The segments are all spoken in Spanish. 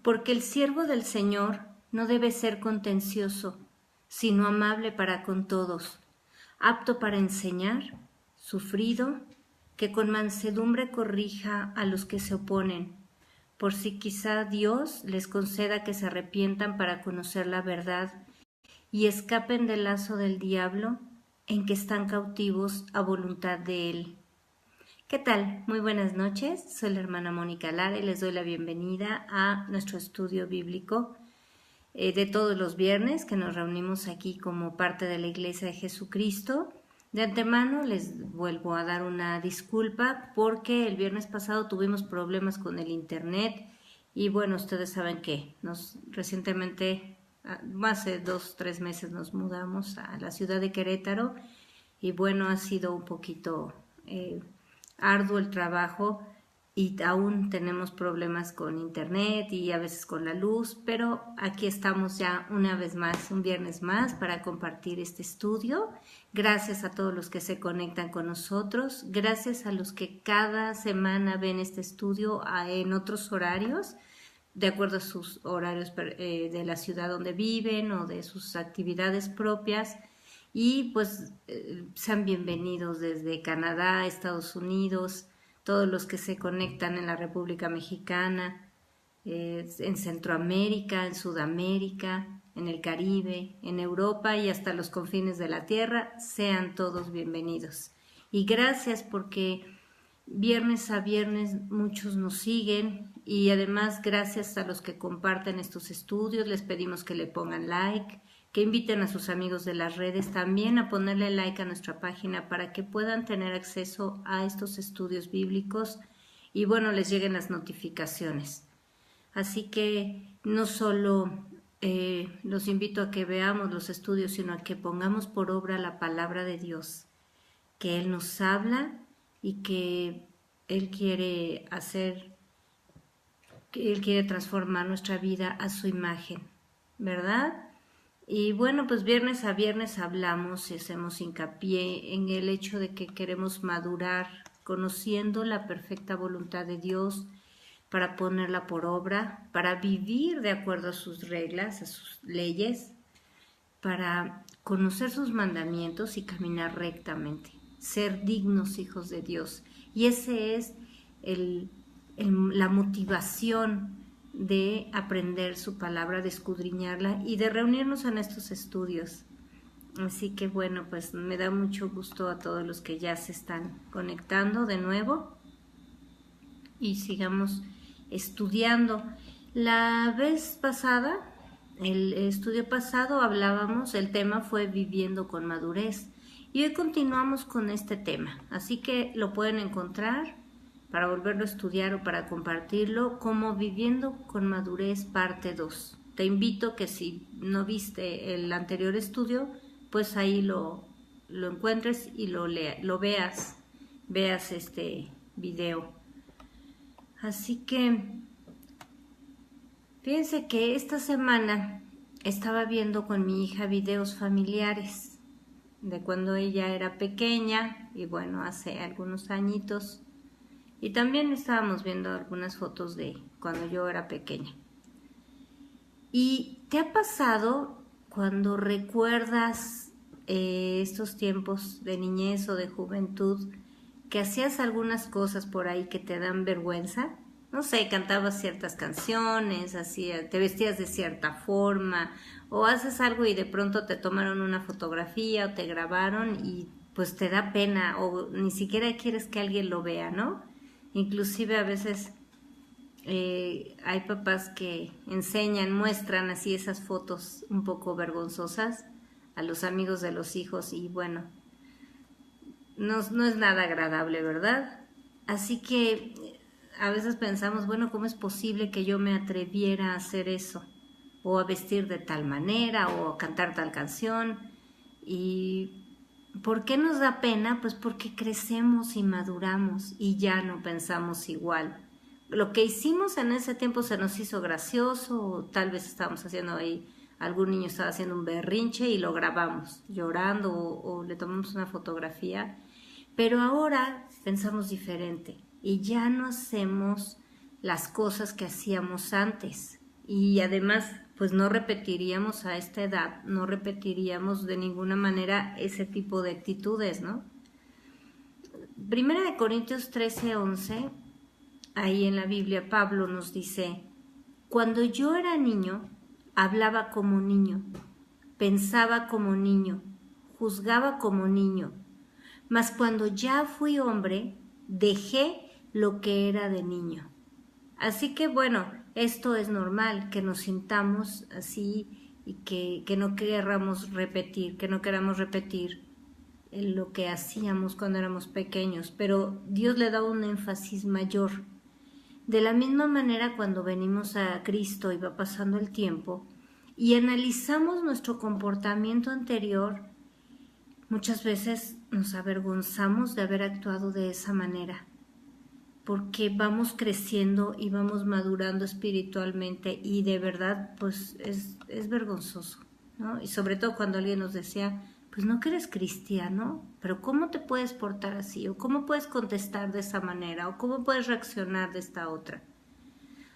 porque el siervo del Señor no debe ser contencioso, sino amable para con todos, apto para enseñar, sufrido, que con mansedumbre corrija a los que se oponen, por si quizá Dios les conceda que se arrepientan para conocer la verdad y escapen del lazo del diablo en que están cautivos a voluntad de él. ¿Qué tal? Muy buenas noches, soy la hermana Mónica Lara y les doy la bienvenida a nuestro estudio bíblico de todos los viernes que nos reunimos aquí como parte de la Iglesia de Jesucristo. De antemano les vuelvo a dar una disculpa porque el viernes pasado tuvimos problemas con el internet y bueno, ustedes saben que recientemente, hace 2-3 meses nos mudamos a la ciudad de Querétaro y bueno, ha sido un poquito arduo el trabajo y aún tenemos problemas con internet y a veces con la luz, pero aquí estamos ya una vez más, un viernes más, para compartir este estudio. Gracias a todos los que se conectan con nosotros, gracias a los que cada semana ven este estudio en otros horarios, de acuerdo a sus horarios de la ciudad donde viven o de sus actividades propias. Y pues sean bienvenidos desde Canadá, Estados Unidos, todos los que se conectan en la República Mexicana, en Centroamérica, en Sudamérica, en el Caribe, en Europa y hasta los confines de la tierra, sean todos bienvenidos. Y gracias porque viernes a viernes muchos nos siguen y además gracias a los que comparten estos estudios, les pedimos que le pongan like, que inviten a sus amigos de las redes también a ponerle like a nuestra página para que puedan tener acceso a estos estudios bíblicos y bueno, les lleguen las notificaciones. Así que no solo los invito a que veamos los estudios, sino a que pongamos por obra la palabra de Dios, que Él nos habla y que Él quiere transformar nuestra vida a su imagen, ¿verdad? Y bueno, pues viernes a viernes hablamos y hacemos hincapié en el hecho de que queremos madurar conociendo la perfecta voluntad de Dios para ponerla por obra, para vivir de acuerdo a sus reglas, a sus leyes, para conocer sus mandamientos y caminar rectamente, ser dignos hijos de Dios. Y ese es la motivación de aprender su palabra, de escudriñarla y de reunirnos en estos estudios. Así que bueno, pues me da mucho gusto a todos los que ya se están conectando de nuevo y sigamos estudiando. La vez pasada, el estudio pasado hablábamos, el tema fue viviendo con madurez y hoy continuamos con este tema, así que lo pueden encontrar para volverlo a estudiar o para compartirlo como Viviendo con Madurez parte 2. Te invito que si no viste el anterior estudio, pues ahí lo encuentres y lo veas este video. Así que fíjense que esta semana estaba viendo con mi hija videos familiares de cuando ella era pequeña y bueno, hace algunos añitos. Y también estábamos viendo algunas fotos de cuando yo era pequeña. ¿Y te ha pasado cuando recuerdas estos tiempos de niñez o de juventud que hacías algunas cosas por ahí que te dan vergüenza? No sé, cantabas ciertas canciones, te vestías de cierta forma o haces algo y de pronto te tomaron una fotografía o te grabaron y pues te da pena o ni siquiera quieres que alguien lo vea, ¿no? Inclusive a veces hay papás que muestran así esas fotos un poco vergonzosas a los amigos de los hijos y bueno, no es nada agradable, ¿verdad? Así que a veces pensamos, bueno, ¿cómo es posible que yo me atreviera a hacer eso? O a vestir de tal manera, o a cantar tal canción. ¿Y por qué nos da pena? Pues porque crecemos y maduramos y ya no pensamos igual. Lo que hicimos en ese tiempo se nos hizo gracioso, o tal vez estábamos haciendo ahí, algún niño estaba haciendo un berrinche y lo grabamos llorando o le tomamos una fotografía. Pero ahora pensamos diferente y ya no hacemos las cosas que hacíamos antes. y además pues no repetiríamos a esta edad, no repetiríamos de ninguna manera ese tipo de actitudes, ¿no? Primera de Corintios 13:11, ahí en la Biblia Pablo nos dice: cuando yo era niño, hablaba como niño, pensaba como niño, juzgaba como niño, mas cuando ya fui hombre, dejé lo que era de niño. Así que bueno, esto es normal, que nos sintamos así y que no queramos repetir, lo que hacíamos cuando éramos pequeños, pero Dios le da un énfasis mayor. De la misma manera, cuando venimos a Cristo y va pasando el tiempo y analizamos nuestro comportamiento anterior, muchas veces nos avergonzamos de haber actuado de esa manera, porque vamos creciendo y vamos madurando espiritualmente y de verdad pues es vergonzoso, ¿no? Y sobre todo cuando alguien nos decía: pues no que eres cristiano, pero ¿cómo te puedes portar así? ¿O cómo puedes contestar de esa manera? ¿O cómo puedes reaccionar de esta otra?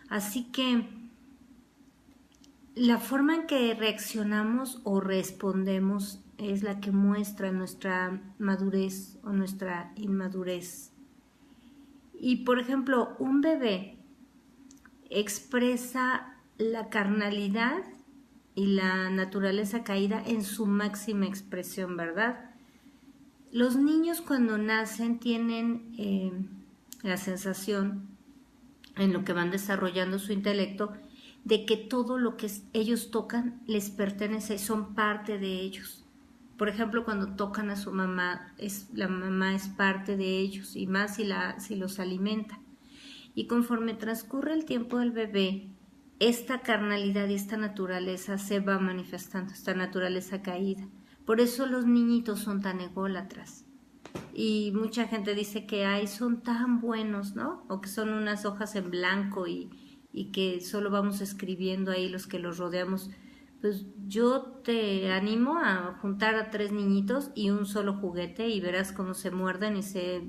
Así que la forma en que reaccionamos o respondemos es la que muestra nuestra madurez o nuestra inmadurez. Y por ejemplo, un bebé expresa la carnalidad y la naturaleza caída en su máxima expresión, ¿verdad? Los niños cuando nacen tienen la sensación, en lo que van desarrollando su intelecto, de que todo lo que ellos tocan les pertenece, son parte de ellos. Por ejemplo, cuando tocan a su mamá, la mamá es parte de ellos, y más si los alimenta. Y conforme transcurre el tiempo del bebé, esta carnalidad y esta naturaleza se va manifestando, esta naturaleza caída. Por eso los niñitos son tan ególatras. Y mucha gente dice que son tan buenos, ¿no? O que son unas hojas en blanco y que solo vamos escribiendo ahí los que los rodeamos. Pues yo te animo a juntar a 3 niñitos y un solo juguete y verás cómo se muerden y se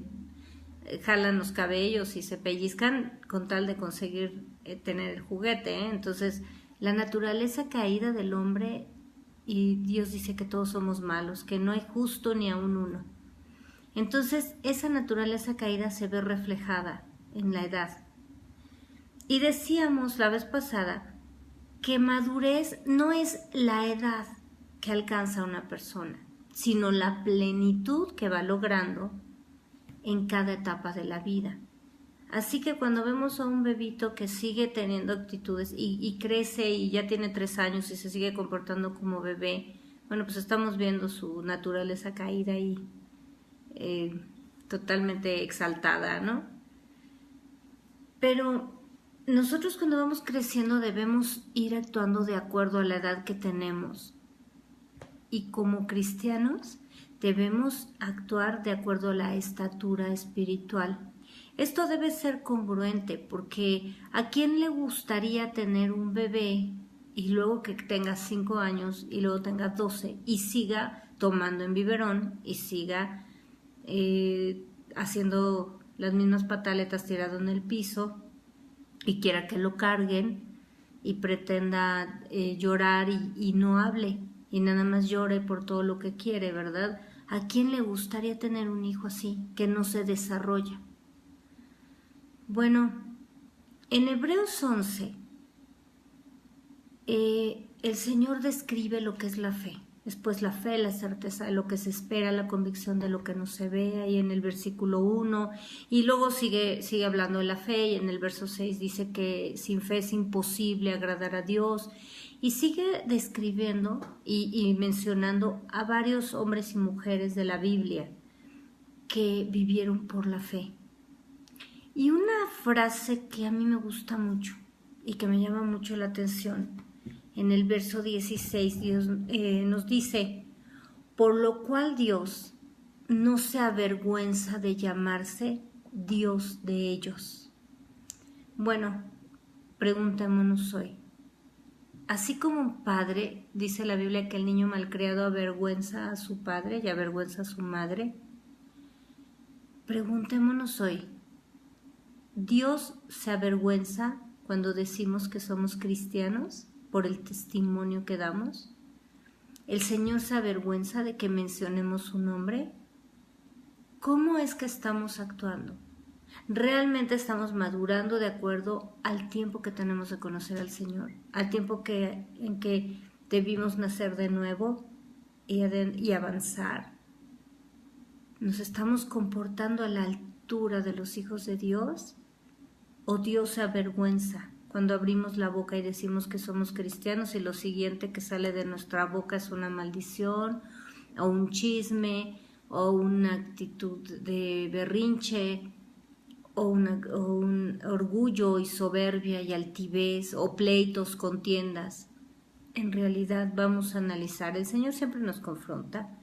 jalan los cabellos y se pellizcan con tal de conseguir tener el juguete, ¿eh? Entonces, la naturaleza caída del hombre, y Dios dice que todos somos malos, que no hay justo ni aun uno. Entonces, esa naturaleza caída se ve reflejada en la edad. Y decíamos la vez pasada que madurez no es la edad que alcanza una persona, sino la plenitud que va logrando en cada etapa de la vida. Así que cuando vemos a un bebito que sigue teniendo actitudes y crece y ya tiene 3 años y se sigue comportando como bebé, bueno, pues estamos viendo su naturaleza caída y totalmente exaltada, ¿no? Pero nosotros cuando vamos creciendo debemos ir actuando de acuerdo a la edad que tenemos. Y como cristianos debemos actuar de acuerdo a la estatura espiritual. Esto debe ser congruente, porque ¿a quién le gustaría tener un bebé y luego que tenga 5 años y luego tenga 12 y siga tomando en biberón y siga haciendo las mismas pataletas tirado en el piso y quiera que lo carguen y pretenda llorar y no hable y nada más llore por todo lo que quiere, ¿verdad? ¿A quién le gustaría tener un hijo así, que no se desarrolla? Bueno, en Hebreos 11, el Señor describe lo que es la fe. Después la fe, la certeza de lo que se espera, la convicción de lo que no se ve, ahí en el versículo 1, y luego sigue hablando de la fe, y en el verso 6 dice que sin fe es imposible agradar a Dios, y sigue describiendo y mencionando a varios hombres y mujeres de la Biblia que vivieron por la fe. Y una frase que a mí me gusta mucho y que me llama mucho la atención, en el verso 16 Dios nos dice: por lo cual Dios no se avergüenza de llamarse Dios de ellos. Bueno, preguntémonos hoy, así como un padre, dice la Biblia que el niño malcriado avergüenza a su padre y avergüenza a su madre, preguntémonos hoy, ¿Dios se avergüenza cuando decimos que somos cristianos por el testimonio que damos? ¿El Señor se avergüenza de que mencionemos su nombre? ¿Cómo es que estamos actuando? ¿Realmente estamos madurando de acuerdo al tiempo que tenemos de conocer al Señor? ¿Al tiempo en que debimos nacer de nuevo y avanzar? ¿Nos estamos comportando a la altura de los hijos de Dios? ¿O Dios se avergüenza cuando abrimos la boca y decimos que somos cristianos y lo siguiente que sale de nuestra boca es una maldición o un chisme o una actitud de berrinche o un orgullo y soberbia y altivez o pleitos, contiendas? En realidad vamos a analizar. El Señor siempre nos confronta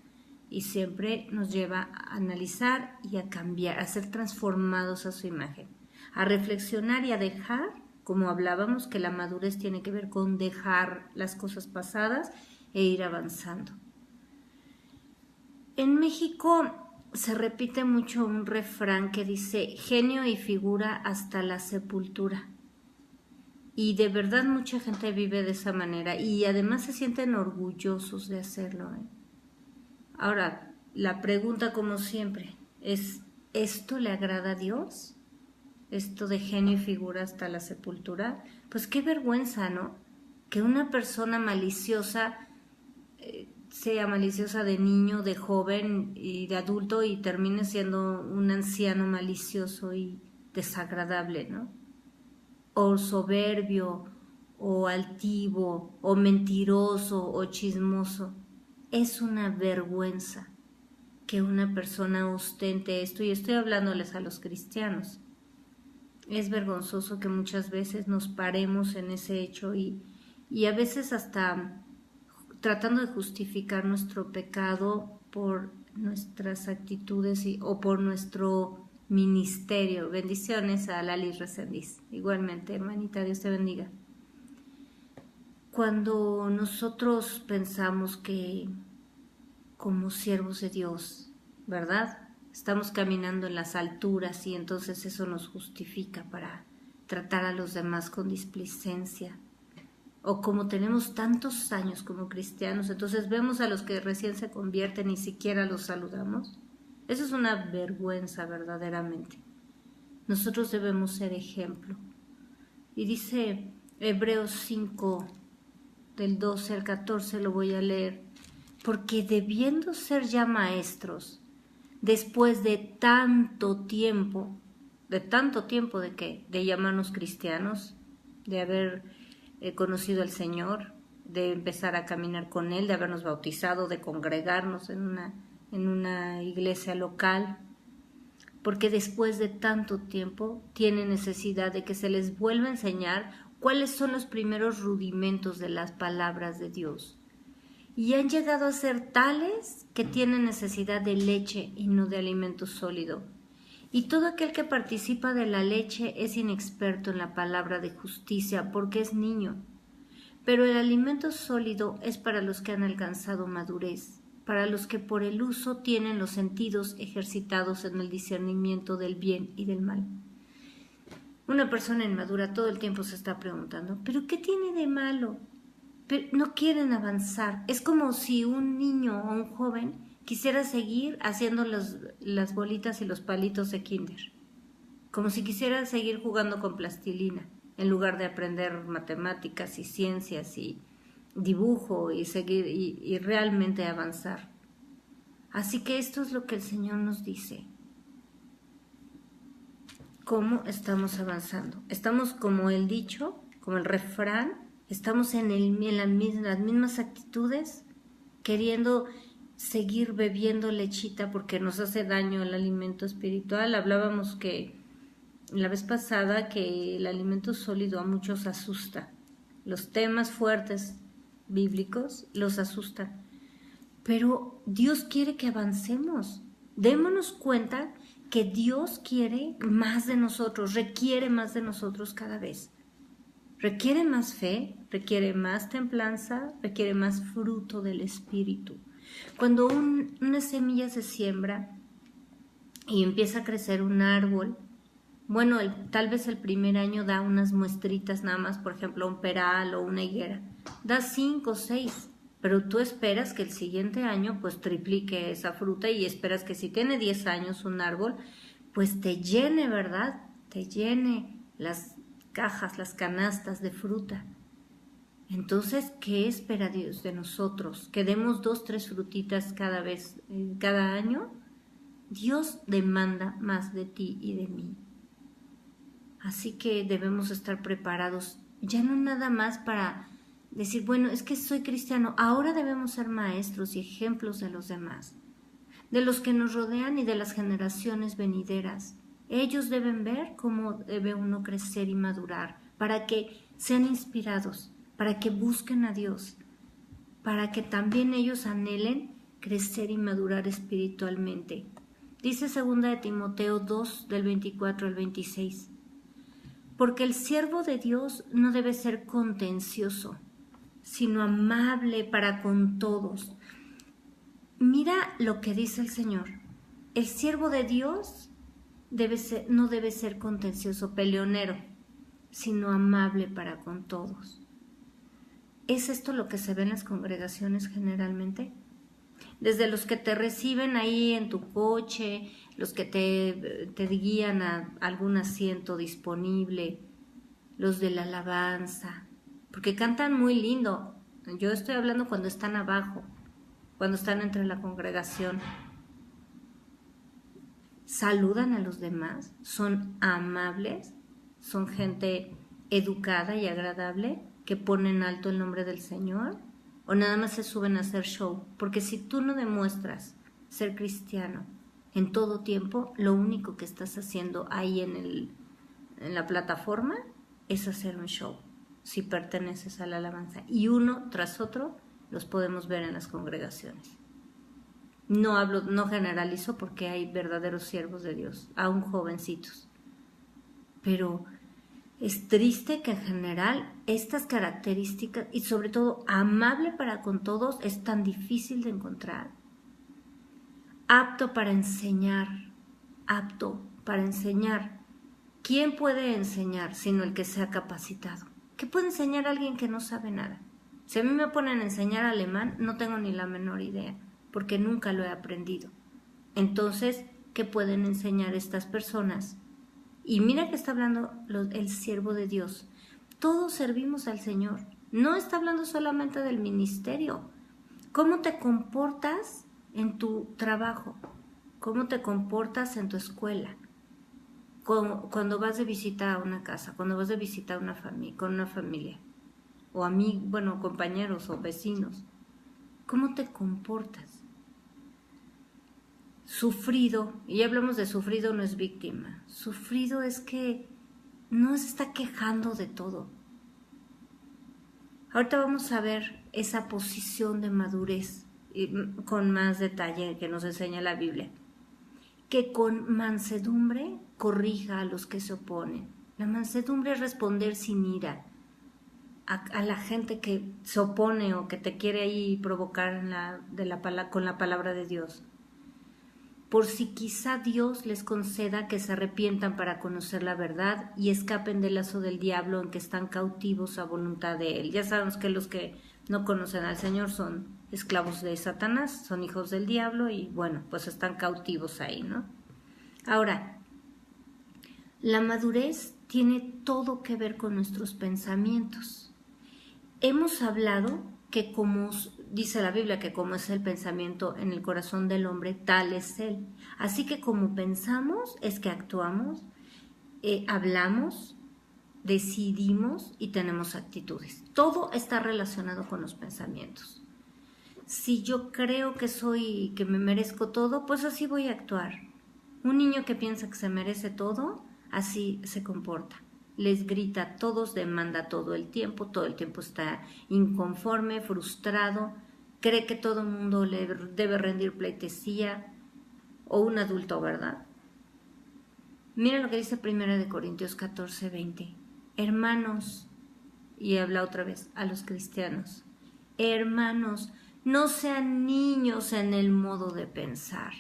y siempre nos lleva a analizar y a cambiar, a ser transformados a su imagen, a reflexionar y a dejar, como hablábamos, que la madurez tiene que ver con dejar las cosas pasadas e ir avanzando. En México se repite mucho un refrán que dice: genio y figura hasta la sepultura. Y de verdad mucha gente vive de esa manera y además se sienten orgullosos de hacerlo. Ahora, la pregunta, como siempre, es: ¿esto le agrada a Dios? ¿Esto de genio y figura hasta la sepultura? Pues qué vergüenza, ¿no? Que una persona maliciosa sea maliciosa de niño, de joven y de adulto y termine siendo un anciano malicioso y desagradable, ¿no? O soberbio, o altivo, o mentiroso, o chismoso. Es una vergüenza que una persona ostente esto, y estoy hablándoles a los cristianos. Es vergonzoso que muchas veces nos paremos en ese hecho y a veces hasta tratando de justificar nuestro pecado por nuestras actitudes o por nuestro ministerio. Bendiciones a Lali Resendiz. Igualmente, hermanita, Dios te bendiga. Cuando nosotros pensamos que como siervos de Dios, ¿verdad?, estamos caminando en las alturas y entonces eso nos justifica para tratar a los demás con displicencia. O como tenemos tantos años como cristianos, entonces vemos a los que recién se convierten y ni siquiera los saludamos. Eso es una vergüenza verdaderamente. Nosotros debemos ser ejemplo. Y dice Hebreos 5, del 12 al 14, lo voy a leer. Porque debiendo ser ya maestros, después de tanto tiempo ¿de qué? De llamarnos cristianos, de haber conocido al Señor, de empezar a caminar con Él, de habernos bautizado, de congregarnos en una iglesia local, porque después de tanto tiempo tienen necesidad de que se les vuelva a enseñar cuáles son los primeros rudimentos de las palabras de Dios. Y han llegado a ser tales que tienen necesidad de leche y no de alimento sólido. Y todo aquel que participa de la leche es inexperto en la palabra de justicia porque es niño. Pero el alimento sólido es para los que han alcanzado madurez, para los que por el uso tienen los sentidos ejercitados en el discernimiento del bien y del mal. Una persona inmadura todo el tiempo se está preguntando: ¿pero qué tiene de malo? Pero no quieren avanzar. Es como si un niño o un joven quisiera seguir haciendo las bolitas y los palitos de kinder, como si quisiera seguir jugando con plastilina en lugar de aprender matemáticas y ciencias y dibujo y seguir y realmente avanzar. Así que esto es lo que el Señor nos dice. ¿Cómo estamos avanzando? Estamos, como el dicho, como el refrán, estamos en las mismas actitudes, queriendo seguir bebiendo lechita porque nos hace daño el alimento espiritual. Hablábamos que la vez pasada que el alimento sólido a muchos asusta. Los temas fuertes bíblicos los asustan. Pero Dios quiere que avancemos. Démonos cuenta que Dios quiere más de nosotros, requiere más de nosotros cada vez. Requiere más fe, requiere más templanza, requiere más fruto del Espíritu. Cuando una semilla se siembra y empieza a crecer un árbol, Bueno, tal vez el primer año da unas muestritas nada más, por ejemplo, un peral o una higuera. Da 5 o 6, pero tú esperas que el siguiente año pues triplique esa fruta y esperas que si tiene 10 años un árbol, pues te llene, ¿verdad? Te llene las cajas, las canastas de fruta. Entonces, ¿qué espera Dios de nosotros? ¿Que demos 2, 3 frutitas cada vez, cada año? Dios demanda más de ti y de mí. Así que debemos estar preparados, ya no nada más para decir, bueno, es que soy cristiano, ahora debemos ser maestros y ejemplos de los demás, de los que nos rodean y de las generaciones venideras. Ellos deben ver cómo debe uno crecer y madurar, para que sean inspirados, para que busquen a Dios, para que también ellos anhelen crecer y madurar espiritualmente. Dice 2 de Timoteo 2, del 24 al 26. Porque el siervo de Dios no debe ser contencioso, sino amable para con todos. Mira lo que dice el Señor. El siervo de Dios no debe ser contencioso, peleonero, sino amable para con todos. ¿Es esto lo que se ve en las congregaciones generalmente? Desde los que te reciben ahí en tu coche, los que te guían a algún asiento disponible, los de la alabanza, porque cantan muy lindo. Yo estoy hablando cuando están abajo, cuando están entre la congregación. Saludan a los demás, son amables, son gente educada y agradable, que ponen alto el nombre del Señor, o nada más se suben a hacer show. Porque si tú no demuestras ser cristiano en todo tiempo, lo único que estás haciendo ahí en la plataforma es hacer un show, si perteneces a la alabanza. Y uno tras otro los podemos ver en las congregaciones. No generalizo, porque hay verdaderos siervos de Dios, aún jovencitos. Pero es triste que en general estas características, y sobre todo amable para con todos, es tan difícil de encontrar. Apto para enseñar. ¿Quién puede enseñar sino el que sea capacitado? ¿Qué puede enseñar a alguien que no sabe nada? Si a mí me ponen a enseñar alemán, no tengo ni la menor idea, porque nunca lo he aprendido. Entonces, ¿qué pueden enseñar estas personas? Y mira que está hablando el siervo de Dios. Todos servimos al Señor. No está hablando solamente del ministerio. ¿Cómo te comportas en tu trabajo? ¿Cómo te comportas en tu escuela? Cuando vas de visita a una casa, cuando vas de visita a con una familia, o compañeros o vecinos. ¿Cómo te comportas? Sufrido, y ya hablamos de sufrido, no es víctima. Sufrido es que no se está quejando de todo. Ahorita vamos a ver esa posición de madurez con más detalle que nos enseña la Biblia. Que con mansedumbre corrija a los que se oponen. La mansedumbre es responder sin ira a la gente que se opone o que te quiere ahí provocar con la palabra de Dios. Por si quizá Dios les conceda que se arrepientan para conocer la verdad y escapen del lazo del diablo en que están cautivos a voluntad de él. Ya sabemos que los que no conocen al Señor son esclavos de Satanás, son hijos del diablo y pues están cautivos ahí, ¿no? Ahora, la madurez tiene todo que ver con nuestros pensamientos. Hemos hablado que como dice la Biblia, que como es el pensamiento en el corazón del hombre, tal es él. Así que como pensamos es que actuamos, hablamos, decidimos y tenemos actitudes. Todo está relacionado con los pensamientos. Si yo creo que me merezco todo, pues así voy a actuar. Un niño que piensa que se merece todo, así se comporta. Les grita a todos, demanda todo el tiempo está inconforme, frustrado, cree que todo el mundo le debe rendir pleitesía, o un adulto, ¿verdad? Mira lo que dice 1 Corintios 14, 20. Hermanos, y habla otra vez a los cristianos, hermanos, no sean niños en el modo de pensar,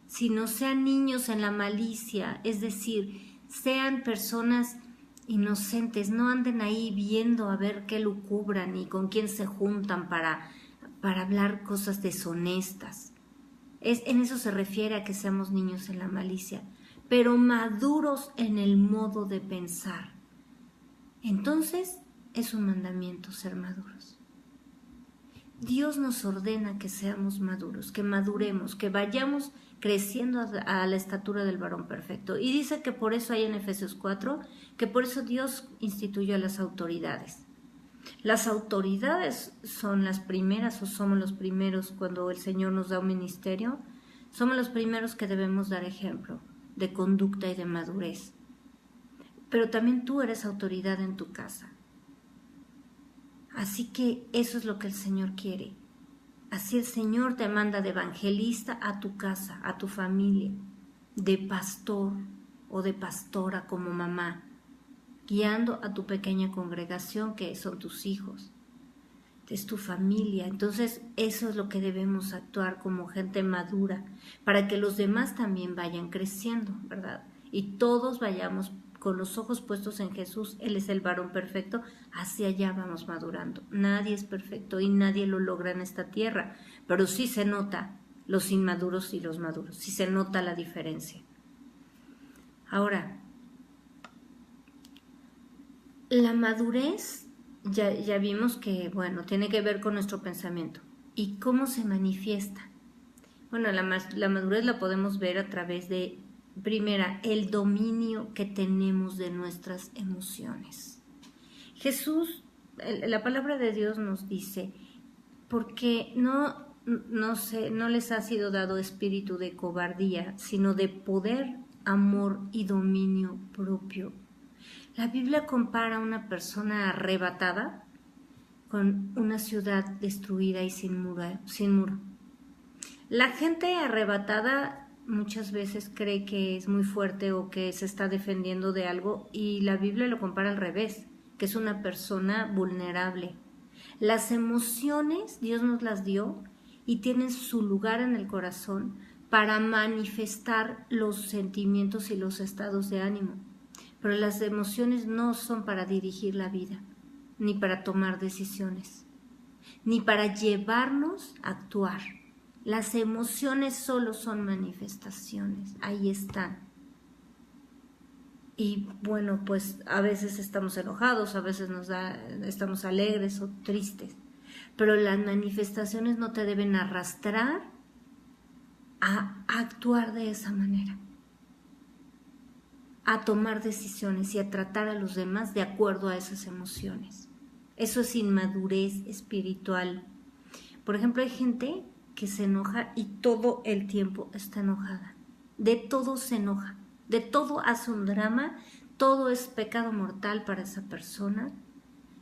sino sean niños en la malicia, es decir, sean personas inocentes, no anden ahí viendo a ver qué lucubran y con quién se juntan para hablar cosas deshonestas. En eso se refiere a que seamos niños en la malicia, pero maduros en el modo de pensar. Entonces es un mandamiento ser maduros. Dios nos ordena que seamos maduros, que maduremos, que vayamos creciendo a la estatura del varón perfecto. Y dice que por eso hay en Efesios 4, que por eso Dios instituyó a las autoridades. Las autoridades son las primeras, o somos los primeros cuando el Señor nos da un ministerio, somos los primeros que debemos dar ejemplo de conducta y de madurez. Pero también tú eres autoridad en tu casa. Así que eso es lo que el Señor quiere. Así el Señor te manda de evangelista a tu casa, a tu familia, de pastor o de pastora como mamá, guiando a tu pequeña congregación que son tus hijos, es tu familia. Entonces eso es lo que debemos actuar como gente madura, para que los demás también vayan creciendo, ¿verdad? Y todos vayamos con los ojos puestos en Jesús. Él es el varón perfecto, hacia allá vamos madurando. Nadie es perfecto y nadie lo logra en esta tierra, pero sí se nota los inmaduros y los maduros, sí se nota la diferencia. Ahora, la madurez, ya vimos que, bueno, tiene que ver con nuestro pensamiento. ¿Y cómo se manifiesta? Bueno, la madurez la podemos ver a través de, primera, el dominio que tenemos de nuestras emociones. Jesús, la palabra de Dios nos dice, porque no les ha sido dado espíritu de cobardía, sino de poder, amor y dominio propio. La Biblia compara a una persona arrebatada con una ciudad destruida y sin muro. La gente arrebatada muchas veces cree que es muy fuerte o que se está defendiendo de algo, y la Biblia lo compara al revés, que es una persona vulnerable. Las emociones Dios nos las dio y tienen su lugar en el corazón para manifestar los sentimientos y los estados de ánimo. Pero las emociones no son para dirigir la vida, ni para tomar decisiones, ni para llevarnos a actuar. Las emociones solo son manifestaciones, ahí están. Y bueno, pues a veces estamos enojados, a veces estamos alegres o tristes, pero las manifestaciones no te deben arrastrar a actuar de esa manera, a tomar decisiones y a tratar a los demás de acuerdo a esas emociones. Eso es inmadurez espiritual. Por ejemplo, hay gente que se enoja y todo el tiempo está enojada. De todo se enoja, de todo hace un drama, todo es pecado mortal para esa persona,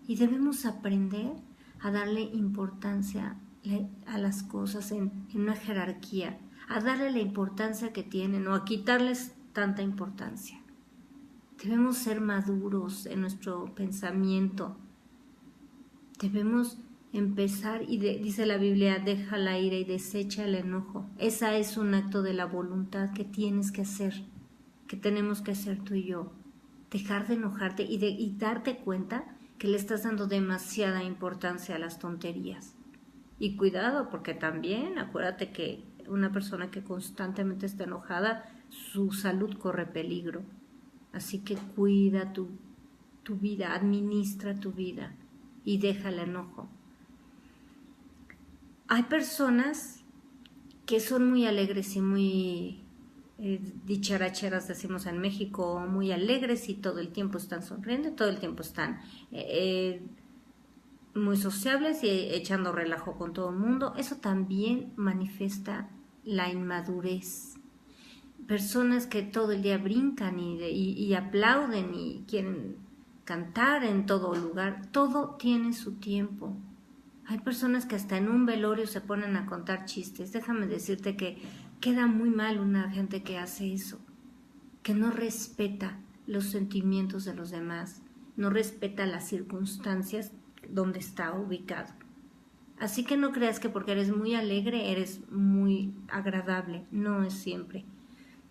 y debemos aprender a darle importancia a las cosas en una jerarquía, a darle la importancia que tienen o a quitarles tanta importancia. Debemos ser maduros en nuestro pensamiento. Debemos empezar, y dice la Biblia, deja la ira y desecha el enojo. Esa es un acto de la voluntad que tienes que hacer, que tenemos que hacer tú y yo. Dejar de enojarte y darte cuenta que le estás dando demasiada importancia a las tonterías. Y cuidado, porque también acuérdate que una persona que constantemente está enojada, su salud corre peligro. Así que cuida tu vida, administra tu vida y deja el enojo. Hay personas que son muy alegres y muy dicharacheras, decimos en México, muy alegres y todo el tiempo están sonriendo, todo el tiempo están muy sociables y echando relajo con todo el mundo. Eso también manifiesta la inmadurez. Personas que todo el día brincan y aplauden y quieren cantar en todo lugar, todo tiene su tiempo. Hay personas que hasta en un velorio se ponen a contar chistes. Déjame decirte que queda muy mal una gente que hace eso, que no respeta los sentimientos de los demás, no respeta las circunstancias donde está ubicado. Así que no creas que porque eres muy alegre eres muy agradable, no es siempre.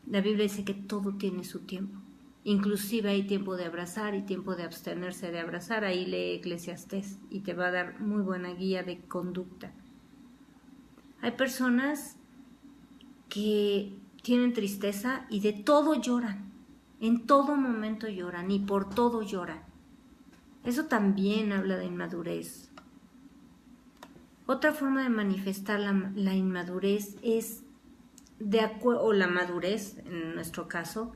La Biblia dice que todo tiene su tiempo Inclusive hay tiempo de abrazar y tiempo de abstenerse de abrazar. Ahí lee Eclesiastés y te va a dar muy buena guía de conducta. Hay personas que tienen tristeza y de todo lloran. En todo momento lloran y por todo lloran. Eso también habla de inmadurez. Otra forma de manifestar la inmadurez es o la madurez, en nuestro caso,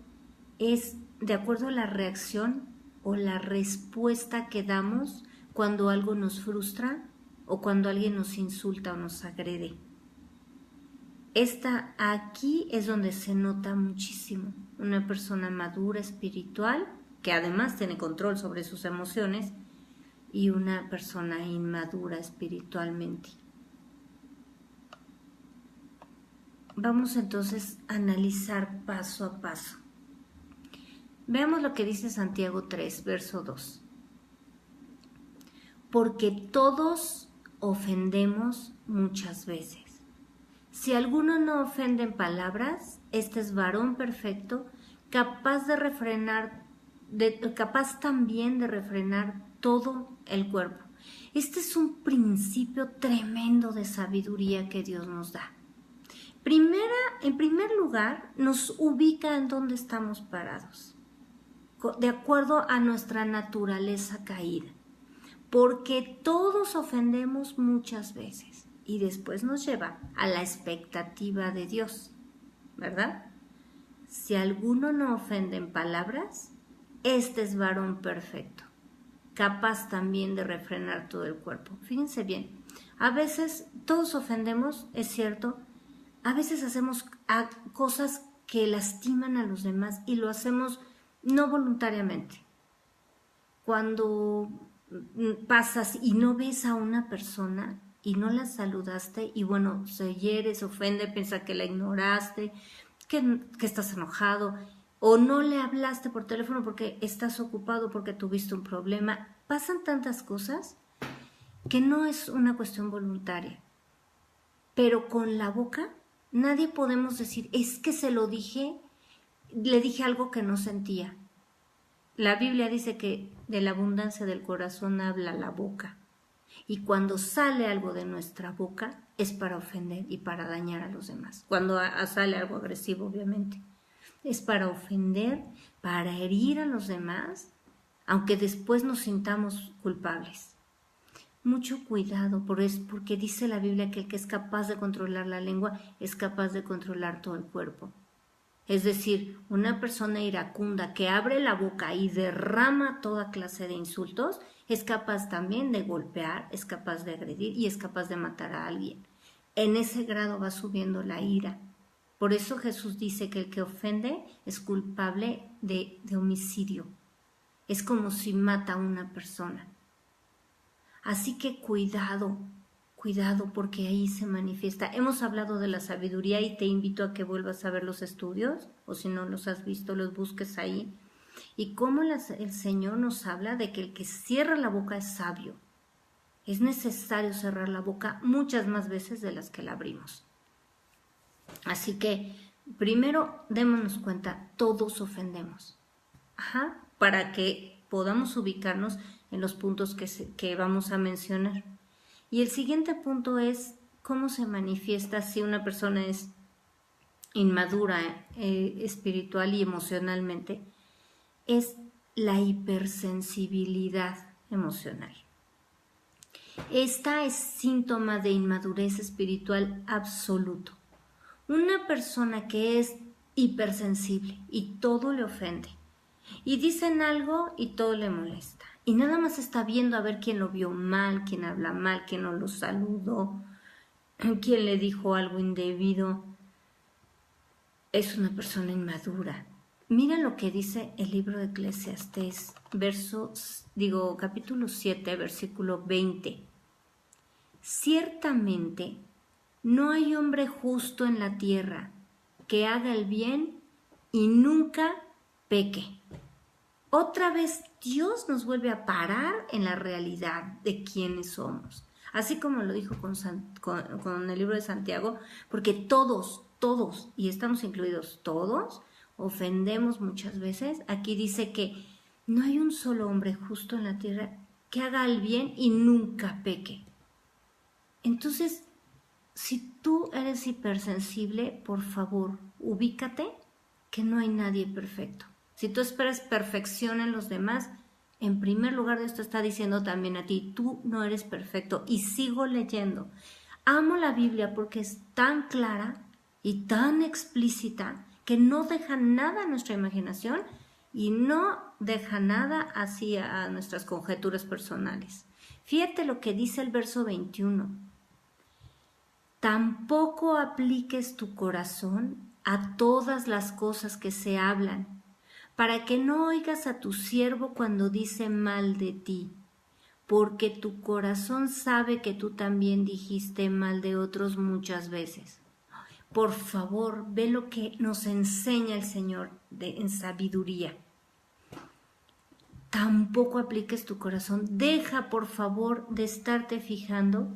es de acuerdo a la reacción o la respuesta que damos cuando algo nos frustra o cuando alguien nos insulta o nos agrede. Aquí es donde se nota muchísimo una persona madura espiritual, que además tiene control sobre sus emociones, y una persona inmadura espiritualmente. Vamos entonces a analizar paso a paso. Veamos lo que dice Santiago 3, verso 2. Porque todos ofendemos muchas veces. Si alguno no ofende en palabras, este es varón perfecto, capaz también de refrenar todo el cuerpo. Este es un principio tremendo de sabiduría que Dios nos da. En primer lugar, nos ubica en donde estamos parados, de acuerdo a nuestra naturaleza caída, porque todos ofendemos muchas veces y después nos lleva a la expectativa de Dios, ¿verdad? Si alguno no ofende en palabras, este es varón perfecto, capaz también de refrenar todo el cuerpo. Fíjense bien, a veces todos ofendemos, es cierto, a veces hacemos cosas que lastiman a los demás y lo hacemos no voluntariamente. Cuando pasas y no ves a una persona y no la saludaste y bueno, se hiere, se ofende, piensa que la ignoraste, que estás enojado o no le hablaste por teléfono porque estás ocupado, porque tuviste un problema. Pasan tantas cosas que no es una cuestión voluntaria. Pero con la boca nadie podemos decir, es que le dije algo que no sentía. La Biblia dice que de la abundancia del corazón habla la boca. Y cuando sale algo de nuestra boca es para ofender y para dañar a los demás. Cuando sale algo agresivo, obviamente. Es para ofender, para herir a los demás, aunque después nos sintamos culpables. Mucho cuidado, porque dice la Biblia que el que es capaz de controlar la lengua es capaz de controlar todo el cuerpo. Es decir, una persona iracunda que abre la boca y derrama toda clase de insultos es capaz también de golpear, es capaz de agredir y es capaz de matar a alguien. En ese grado va subiendo la ira. Por eso Jesús dice que el que ofende es culpable de homicidio. Es como si mata a una persona. Así que cuidado porque ahí se manifiesta. Hemos hablado de la sabiduría y te invito a que vuelvas a ver los estudios, o si no los has visto, los busques ahí. Y cómo el Señor nos habla de que el que cierra la boca es sabio. Es necesario cerrar la boca muchas más veces de las que la abrimos. Así que primero démonos cuenta, todos ofendemos. Para que podamos ubicarnos en los puntos que vamos a mencionar. Y el siguiente punto es cómo se manifiesta si una persona es inmadura espiritual y emocionalmente, es la hipersensibilidad emocional. Esta es síntoma de inmadurez espiritual absoluto. Una persona que es hipersensible y todo le ofende, y dicen algo y todo le molesta. Y nada más está viendo a ver quién lo vio mal, quién habla mal, quién no lo saludó, quién le dijo algo indebido. Es una persona inmadura. Mira lo que dice el libro de Eclesiastés, capítulo 7, versículo 20. Ciertamente no hay hombre justo en la tierra que haga el bien y nunca peque. Otra vez Dios nos vuelve a parar en la realidad de quiénes somos. Así como lo dijo con el libro de Santiago, porque todos, y estamos incluidos todos, ofendemos muchas veces. Aquí dice que no hay un solo hombre justo en la tierra que haga el bien y nunca peque. Entonces, si tú eres hipersensible, por favor, ubícate que no hay nadie perfecto. Si tú esperas perfección en los demás, en primer lugar Dios te está diciendo también a ti, tú no eres perfecto. Y sigo leyendo. Amo la Biblia porque es tan clara y tan explícita que no deja nada a nuestra imaginación y no deja nada así a nuestras conjeturas personales. Fíjate lo que dice el verso 21. Tampoco apliques tu corazón a todas las cosas que se hablan, para que no oigas a tu siervo cuando dice mal de ti, porque tu corazón sabe que tú también dijiste mal de otros muchas veces. Por favor, ve lo que nos enseña el Señor en sabiduría. Tampoco apliques tu corazón. Deja, por favor, de estarte fijando.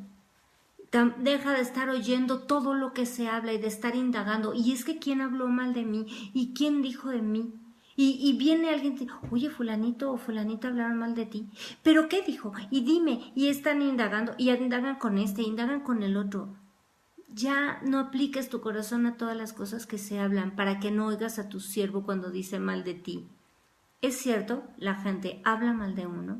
Deja de estar oyendo todo lo que se habla y de estar indagando. Y es que ¿quién habló mal de mí? ¿Y quién dijo de mí? Y viene alguien y dice, oye, fulanito o fulanita hablaron mal de ti. ¿Pero qué dijo? Y dime, y están indagando, y indagan con este, indagan con el otro. Ya no apliques tu corazón a todas las cosas que se hablan para que no oigas a tu siervo cuando dice mal de ti. Es cierto, la gente habla mal de uno.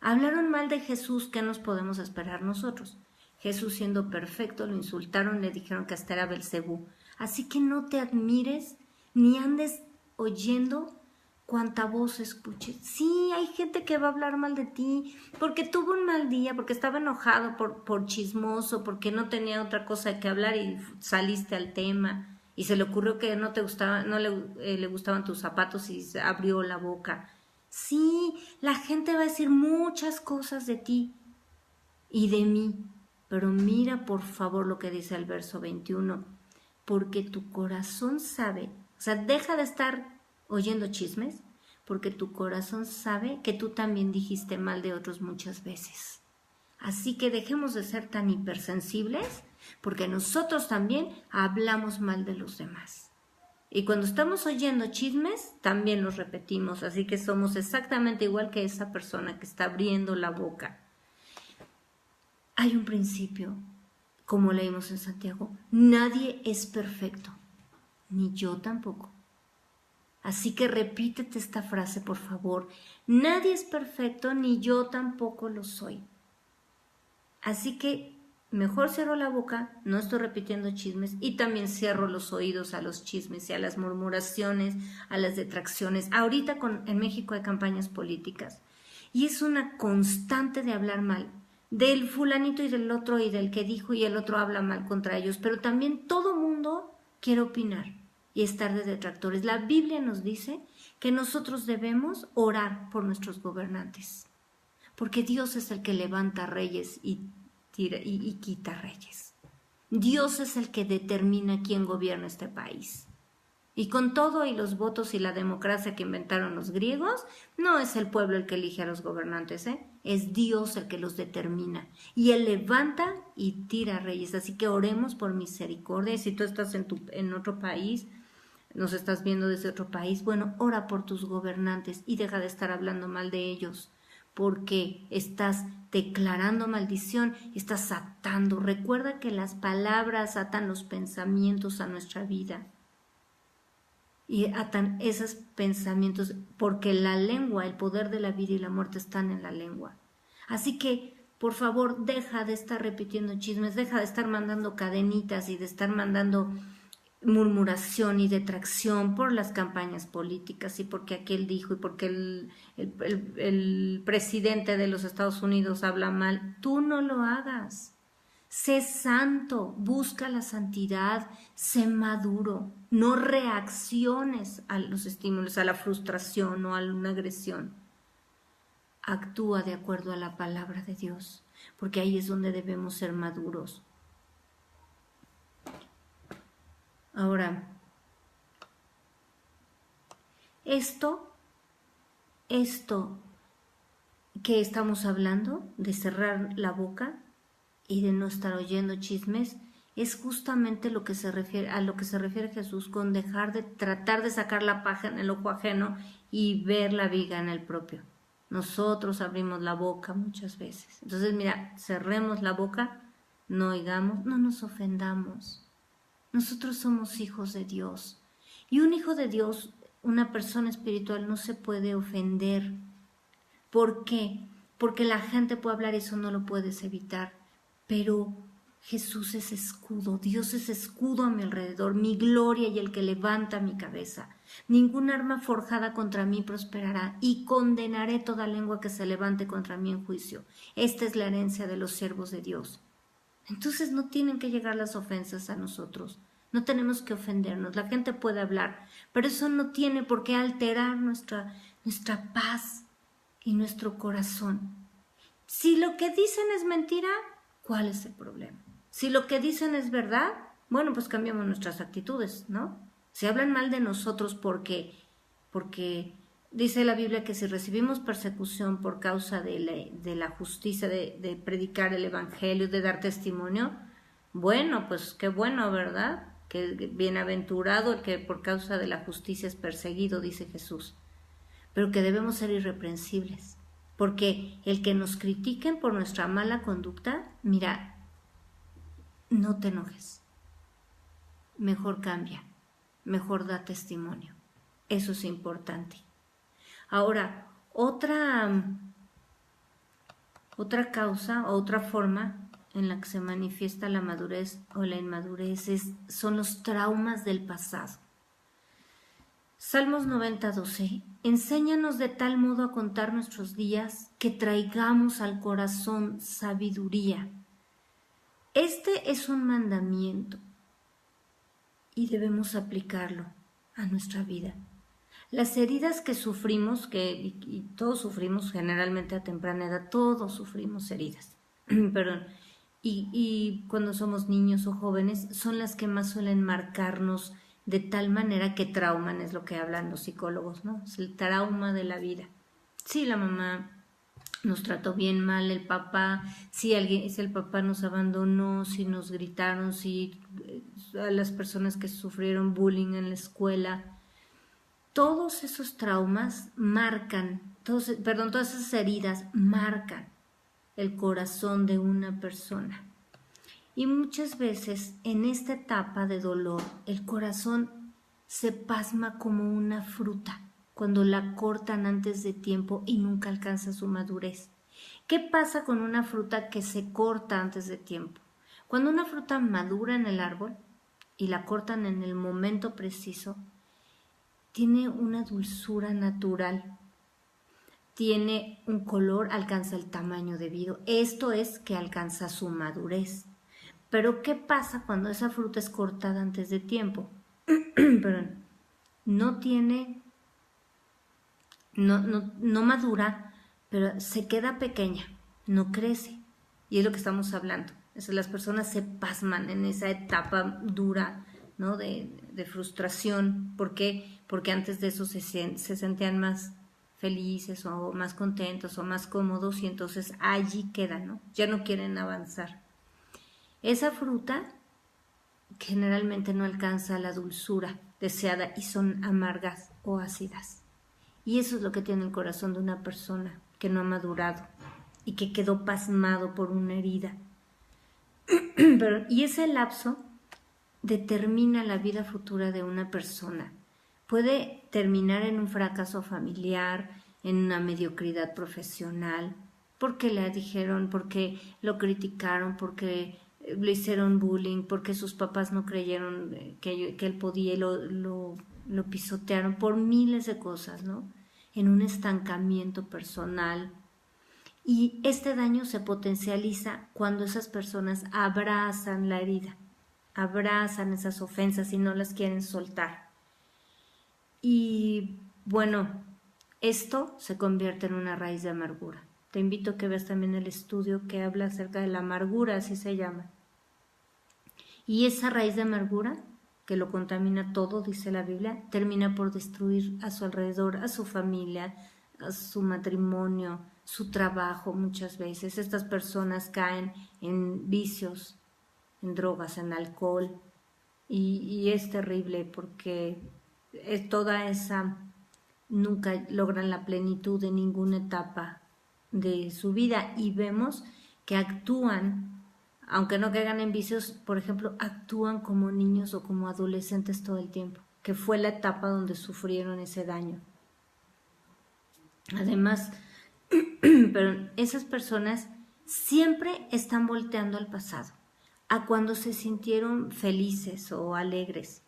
Hablaron mal de Jesús, ¿qué nos podemos esperar nosotros? Jesús siendo perfecto, lo insultaron, le dijeron que hasta era Belcebú. Así que no te admires ni andes oyendo cuanta voz escuches. Sí, hay gente que va a hablar mal de ti porque tuvo un mal día, porque estaba enojado por chismoso, porque no tenía otra cosa que hablar y saliste al tema y se le ocurrió que no te gustaba, no le gustaban tus zapatos y se abrió la boca. Sí, la gente va a decir muchas cosas de ti y de mí, pero mira por favor lo que dice el verso 21, porque tu corazón sabe, o sea, deja de estar oyendo chismes, porque tu corazón sabe que tú también dijiste mal de otros muchas veces. Así que dejemos de ser tan hipersensibles, porque nosotros también hablamos mal de los demás. Y cuando estamos oyendo chismes, también los repetimos, así que somos exactamente igual que esa persona que está abriendo la boca. Hay un principio, como leímos en Santiago, nadie es perfecto, ni yo tampoco. Así que repítete esta frase, por favor. Nadie es perfecto, ni yo tampoco lo soy. Así que mejor cierro la boca, no estoy repitiendo chismes y también cierro los oídos a los chismes y a las murmuraciones, a las detracciones. Ahorita en México hay campañas políticas y es una constante de hablar mal del fulanito y del otro y del que dijo y el otro habla mal contra ellos, pero también todo mundo quiere opinar y estar de detractores. La Biblia nos dice que nosotros debemos orar por nuestros gobernantes, porque Dios es el que levanta reyes y quita reyes. Dios es el que determina quién gobierna este país. Y con todo y los votos y la democracia que inventaron los griegos, no es el pueblo el que elige a los gobernantes, es Dios el que los determina. Y Él levanta y tira reyes. Así que oremos por misericordia. Y si tú estás en otro país, nos estás viendo desde otro país, bueno, ora por tus gobernantes y deja de estar hablando mal de ellos, porque estás declarando maldición, estás atando. Recuerda que las palabras atan los pensamientos a nuestra vida. Y atan esos pensamientos, porque la lengua, el poder de la vida y la muerte están en la lengua. Así que, por favor, deja de estar repitiendo chismes, deja de estar mandando cadenitas y de estar mandando murmuración y detracción por las campañas políticas y porque aquel dijo y porque el presidente de los Estados Unidos habla mal. Tú no lo hagas. Sé santo, busca la santidad, sé maduro, no reacciones a los estímulos, a la frustración o a una agresión. Actúa de acuerdo a la palabra de Dios, porque ahí es donde debemos ser maduros. Ahora, esto que estamos hablando, de cerrar la boca y de no estar oyendo chismes, es justamente lo que se refiere, a lo que se refiere Jesús con dejar de tratar de sacar la paja en el ojo ajeno y ver la viga en el propio. Nosotros abrimos la boca muchas veces. Entonces, mira, cerremos la boca, no oigamos, no nos ofendamos. Nosotros somos hijos de Dios. Y un hijo de Dios, una persona espiritual, no se puede ofender. ¿Por qué? Porque la gente puede hablar, eso no lo puedes evitar. Pero Jesús es escudo, Dios es escudo a mi alrededor, mi gloria y el que levanta mi cabeza. Ningún arma forjada contra mí prosperará, y condenaré toda lengua que se levante contra mí en juicio. Esta es la herencia de los siervos de Dios. Entonces no tienen que llegar las ofensas a nosotros, no tenemos que ofendernos, la gente puede hablar, pero eso no tiene por qué alterar nuestra paz y nuestro corazón. Si lo que dicen es mentira, ¿cuál es el problema? Si lo que dicen es verdad, bueno, pues cambiamos nuestras actitudes, ¿no? Si hablan mal de nosotros porque dice la Biblia que si recibimos persecución por causa de la justicia, de predicar el evangelio, de dar testimonio, bueno, pues qué bueno, ¿verdad? Que bienaventurado el que por causa de la justicia es perseguido, dice Jesús. Pero que debemos ser irreprensibles, porque el que nos critiquen por nuestra mala conducta, mira, no te enojes, mejor cambia, mejor da testimonio. Eso es importante. Ahora, otra causa, otra forma en la que se manifiesta la madurez o la inmadurez son los traumas del pasado. Salmos 90:12. Enséñanos de tal modo a contar nuestros días que traigamos al corazón sabiduría. Este es un mandamiento y debemos aplicarlo a nuestra vida. Las heridas que sufrimos, y todos sufrimos generalmente a temprana edad, todos sufrimos heridas, perdón, y cuando somos niños o jóvenes son las que más suelen marcarnos de tal manera que trauman, es lo que hablan los psicólogos, ¿no? Es el trauma de la vida. Sí, la mamá nos trató bien mal, el papá, si el papá nos abandonó, si nos gritaron, si a las personas que sufrieron bullying en la escuela. Todos esos traumas marcan, todas esas heridas marcan el corazón de una persona. Y muchas veces en esta etapa de dolor, el corazón se pasma como una fruta cuando la cortan antes de tiempo y nunca alcanza su madurez. ¿Qué pasa con una fruta que se corta antes de tiempo? Cuando una fruta madura en el árbol y la cortan en el momento preciso, tiene una dulzura natural, tiene un color, alcanza el tamaño debido. Esto es que alcanza su madurez. Pero ¿qué pasa cuando esa fruta es cortada antes de tiempo? Perdón. No madura, pero se queda pequeña, no crece. Y es lo que estamos hablando. Las personas se pasman en esa etapa dura, ¿no? de frustración. ¿Por qué? Porque antes de eso se sentían más felices o más contentos o más cómodos y entonces allí quedan, ¿no? Ya no quieren avanzar. Esa fruta generalmente no alcanza la dulzura deseada y son amargas o ácidas. Y eso es lo que tiene el corazón de una persona que no ha madurado y que quedó pasmado por una herida. Y ese lapso determina la vida futura de una persona. Puede terminar en un fracaso familiar, en una mediocridad profesional, porque le dijeron, porque lo criticaron, porque le hicieron bullying, porque sus papás no creyeron que él podía y lo pisotearon por miles de cosas, ¿no? En un estancamiento personal. Y este daño se potencializa cuando esas personas abrazan la herida, abrazan esas ofensas y no las quieren soltar. Y bueno, esto se convierte en una raíz de amargura. Te invito a que veas también el estudio que habla acerca de la amargura, así se llama. Y esa raíz de amargura, que lo contamina todo, dice la Biblia, termina por destruir a su alrededor, a su familia, a su matrimonio, su trabajo muchas veces. Estas personas caen en vicios, en drogas, en alcohol, y es terrible porque toda esa nunca logran la plenitud en ninguna etapa de su vida y vemos que actúan, aunque no caigan en vicios, por ejemplo, actúan como niños o como adolescentes todo el tiempo, que fue la etapa donde sufrieron ese daño. Además, pero esas personas siempre están volteando al pasado, a cuando se sintieron felices o alegres,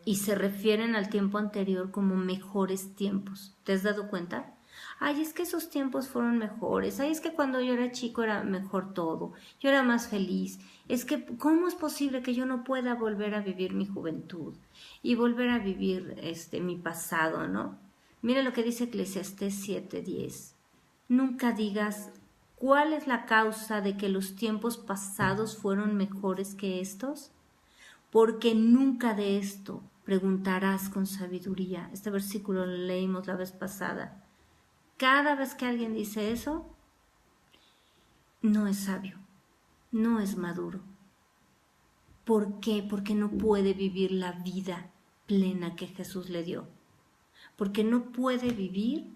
y se refieren al tiempo anterior como mejores tiempos. ¿Te has dado cuenta? Ay, es que esos tiempos fueron mejores. Ay, es que cuando yo era chico era mejor todo. Yo era más feliz. Es que, ¿cómo es posible que yo no pueda volver a vivir mi juventud y volver a vivir mi pasado, ¿no? Mira lo que dice Eclesiastés 7:10. Nunca digas, ¿cuál es la causa de que los tiempos pasados fueron mejores que estos? Porque nunca de esto preguntarás con sabiduría. Este versículo lo leímos la vez pasada. Cada vez que alguien dice eso, no es sabio, no es maduro. ¿Por qué? Porque no puede vivir la vida plena que Jesús le dio. Porque no puede vivir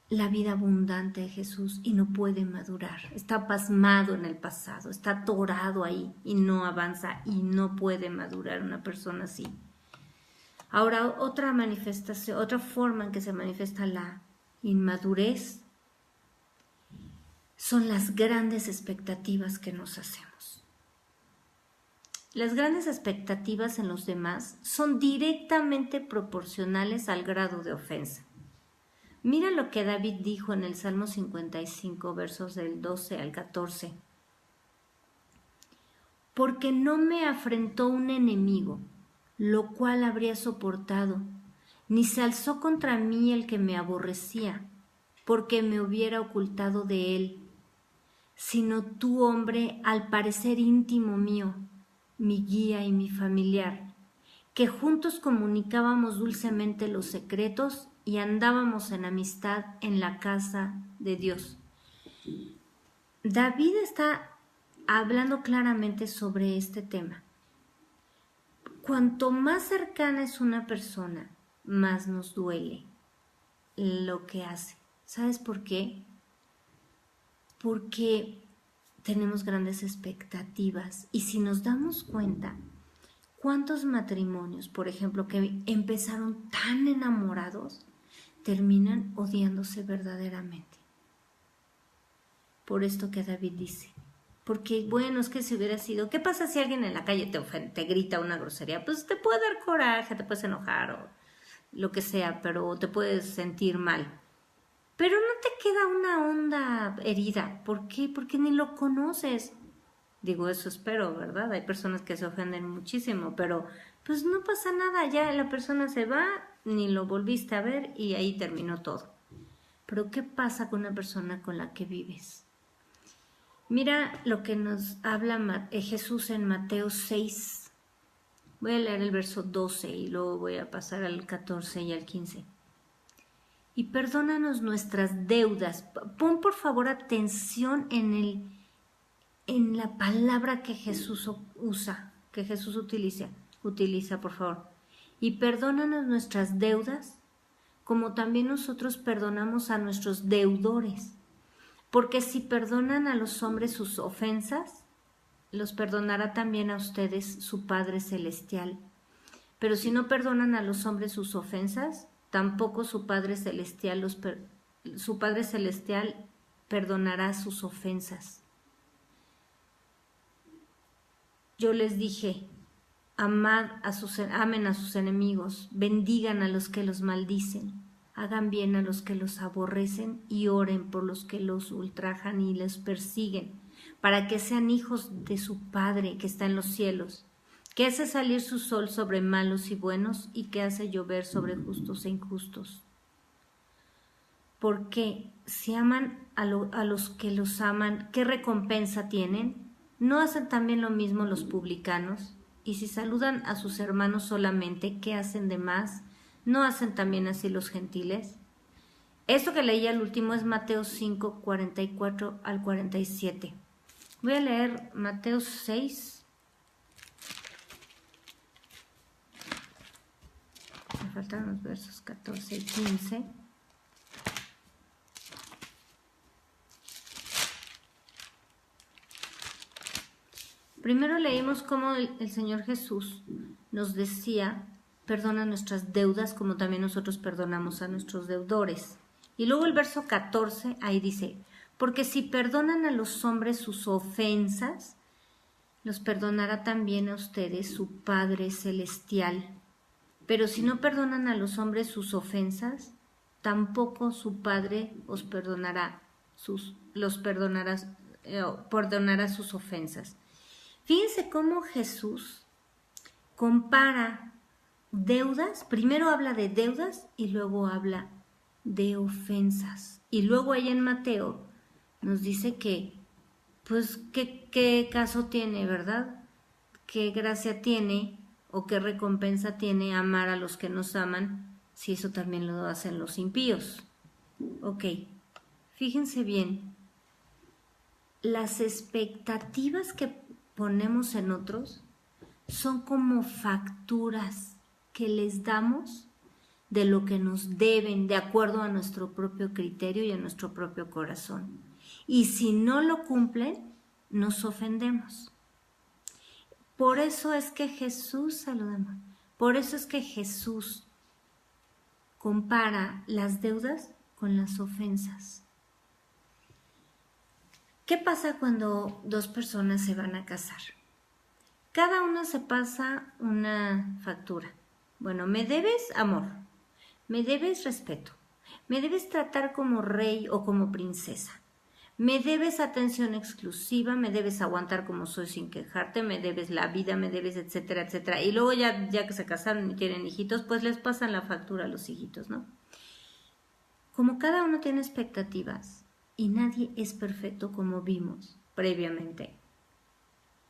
la vida abundante de Jesús y no puede madurar. Está pasmado en el pasado, está atorado ahí y no avanza y no puede madurar una persona así. Ahora, otra manifestación, otra forma en que se manifiesta la inmadurez son las grandes expectativas que nos hacemos. Las grandes expectativas en los demás son directamente proporcionales al grado de ofensa. Mira lo que David dijo en el Salmo 55, versos del 12 al 14. Porque no me afrentó un enemigo, lo cual habría soportado, ni se alzó contra mí el que me aborrecía, porque me hubiera ocultado de él, sino tú, hombre, al parecer íntimo mío, mi guía y mi familiar, que juntos comunicábamos dulcemente los secretos y andábamos en amistad en la casa de Dios. David está hablando claramente sobre este tema. Cuanto más cercana es una persona, más nos duele lo que hace. ¿Sabes por qué? Porque tenemos grandes expectativas y si nos damos cuenta, ¿cuántos matrimonios, por ejemplo, que empezaron tan enamorados, terminan odiándose verdaderamente? Por esto que David dice. Porque, bueno, es que si hubiera sido, ¿qué pasa si alguien en la calle te grita una grosería? Pues te puede dar coraje, te puedes enojar o lo que sea, pero te puedes sentir mal. Pero no te queda una honda herida. ¿Por qué? Porque ni lo conoces. Digo, eso espero, ¿verdad? Hay personas que se ofenden muchísimo, pero pues no pasa nada, ya la persona se va, ni lo volviste a ver y ahí terminó todo. Pero ¿qué pasa con una persona con la que vives? Mira lo que nos habla Jesús en Mateo 6. Voy a leer el verso 12 y luego voy a pasar al 14 y al 15. Y perdónanos nuestras deudas. Pon por favor atención en la palabra que Jesús usa, que Jesús utiliza, por favor. Y perdónanos nuestras deudas, como también nosotros perdonamos a nuestros deudores. Porque si perdonan a los hombres sus ofensas, los perdonará también a ustedes su Padre Celestial. Pero si no perdonan a los hombres sus ofensas, tampoco su Padre Celestial perdonará sus ofensas. Yo les dije, amen a sus enemigos, bendigan a los que los maldicen, hagan bien a los que los aborrecen y oren por los que los ultrajan y les persiguen, para que sean hijos de su Padre que está en los cielos, que hace salir su sol sobre malos y buenos y que hace llover sobre justos e injustos. Porque si aman a los que los aman, ¿qué recompensa tienen? ¿No hacen también lo mismo los publicanos? Y si saludan a sus hermanos solamente, ¿qué hacen de más? ¿No hacen también así los gentiles? Esto que leí al último es Mateo 5, 44 al 47. Voy a leer Mateo 6. Me faltan los versos 14 y 15. Primero leímos cómo el Señor Jesús nos decía, perdona nuestras deudas como también nosotros perdonamos a nuestros deudores. Y luego el verso 14, ahí dice, porque si perdonan a los hombres sus ofensas, los perdonará también a ustedes su Padre Celestial. Pero si no perdonan a los hombres sus ofensas, tampoco su Padre os perdonará perdonará sus ofensas. Fíjense cómo Jesús compara deudas, primero habla de deudas y luego habla de ofensas. Y luego ahí en Mateo nos dice que, pues, ¿qué caso tiene, verdad? ¿Qué gracia tiene o qué recompensa tiene amar a los que nos aman si eso también lo hacen los impíos? Ok, fíjense bien, las expectativas que ponemos en otros son como facturas que les damos de lo que nos deben de acuerdo a nuestro propio criterio y a nuestro propio corazón. Y si no lo cumplen, nos ofendemos. Por eso es que Jesús, por eso es que Jesús compara las deudas con las ofensas. ¿Qué pasa cuando dos personas se van a casar? Cada uno se pasa una factura. Bueno, me debes amor, me debes respeto, me debes tratar como rey o como princesa, me debes atención exclusiva, me debes aguantar como soy sin quejarte, me debes la vida, me debes etcétera, etcétera. Y luego ya que se casaron y tienen hijitos, pues les pasan la factura a los hijitos, ¿no? Como cada uno tiene expectativas y nadie es perfecto como vimos previamente,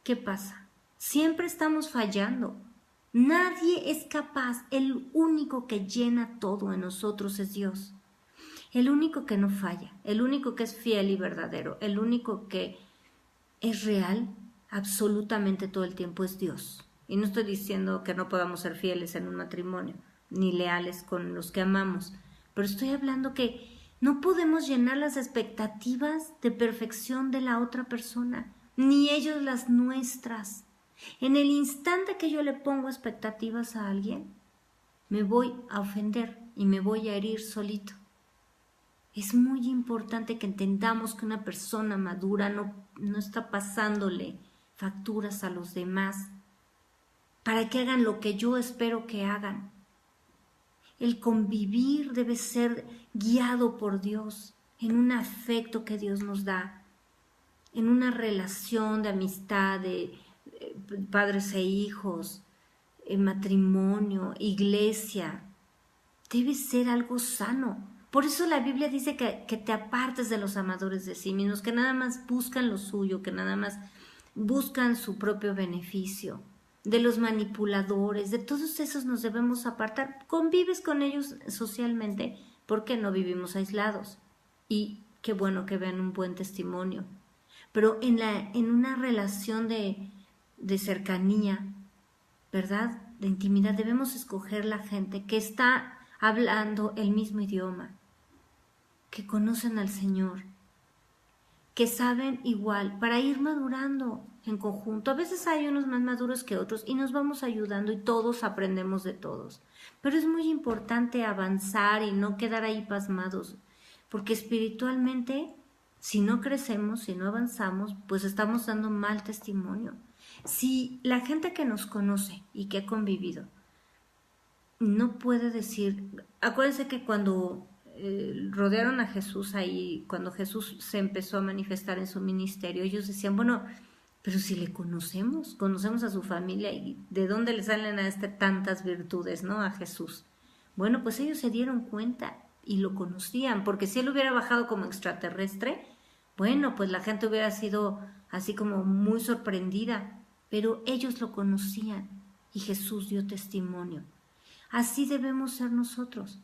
¿qué pasa? Siempre estamos fallando. Nadie es capaz. El único que llena todo en nosotros es Dios. El único que no falla, el único que es fiel y verdadero, el único que es real absolutamente todo el tiempo es Dios. Y no estoy diciendo que no podamos ser fieles en un matrimonio, ni leales con los que amamos, pero estoy hablando que no podemos llenar las expectativas de perfección de la otra persona, ni ellos las nuestras. En el instante que yo le pongo expectativas a alguien, me voy a ofender y me voy a herir solito. Es muy importante que entendamos que una persona madura no está pasándole facturas a los demás para que hagan lo que yo espero que hagan. El convivir debe ser guiado por Dios en un afecto que Dios nos da, en una relación de amistad, de padres e hijos, matrimonio, iglesia. Debe ser algo sano. Por eso la Biblia dice que te apartes de los amadores de sí mismos, que nada más buscan lo suyo, que nada más buscan su propio beneficio, de los manipuladores, de todos esos nos debemos apartar. Convives con ellos socialmente, porque no vivimos aislados. Y qué bueno que vean un buen testimonio. Pero en una relación de cercanía, ¿verdad? De intimidad, debemos escoger la gente que está hablando el mismo idioma, que conocen al Señor, que saben igual, para ir madurando en conjunto. A veces hay unos más maduros que otros y nos vamos ayudando y todos aprendemos de todos. Pero es muy importante avanzar y no quedar ahí pasmados, porque espiritualmente, si no crecemos, si no avanzamos, pues estamos dando mal testimonio. Si la gente que nos conoce y que ha convivido no puede decir, acuérdense que cuando rodearon a Jesús ahí, cuando Jesús se empezó a manifestar en su ministerio, ellos decían, bueno, pero si le conocemos a su familia y de dónde le salen a tantas virtudes, ¿no? A Jesús. Bueno, pues ellos se dieron cuenta y lo conocían, porque si él hubiera bajado como extraterrestre, bueno, pues la gente hubiera sido así como muy sorprendida, pero ellos lo conocían y Jesús dio testimonio. Así debemos ser nosotros.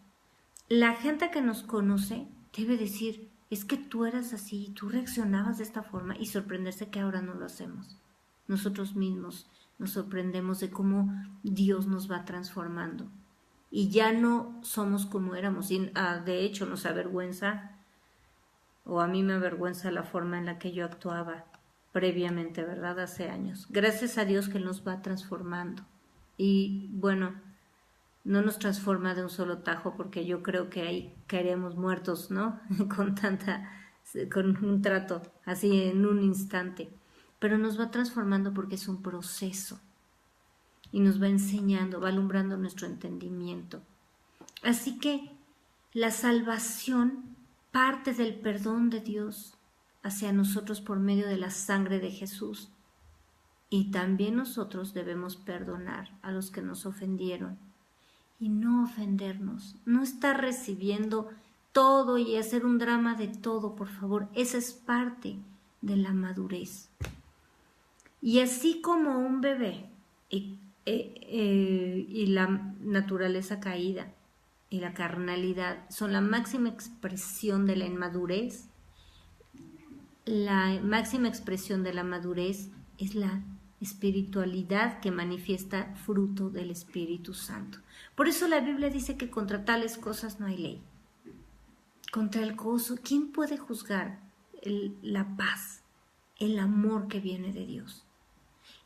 La gente que nos conoce debe decir, es que tú eras así, tú reaccionabas de esta forma y sorprenderse que ahora no lo hacemos. Nosotros mismos nos sorprendemos de cómo Dios nos va transformando y ya no somos como éramos. Y, de hecho, nos avergüenza, o a mí me avergüenza la forma en la que yo actuaba previamente, ¿verdad? Hace años. Gracias a Dios que Él nos va transformando. Y bueno, no nos transforma de un solo tajo porque yo creo que ahí caeremos muertos, ¿no? con un trato, así en un instante. Pero nos va transformando porque es un proceso y nos va enseñando, va alumbrando nuestro entendimiento. Así que la salvación parte del perdón de Dios hacia nosotros por medio de la sangre de Jesús. Y también nosotros debemos perdonar a los que nos ofendieron y no ofendernos, no estar recibiendo todo y hacer un drama de todo, por favor. Esa es parte de la madurez. Y así como un bebé y la naturaleza caída y la carnalidad son la máxima expresión de la inmadurez, la máxima expresión de la madurez es la espiritualidad que manifiesta fruto del Espíritu Santo. Por eso la Biblia dice que contra tales cosas no hay ley. Contra el gozo, ¿quién puede juzgar la paz, el amor que viene de Dios?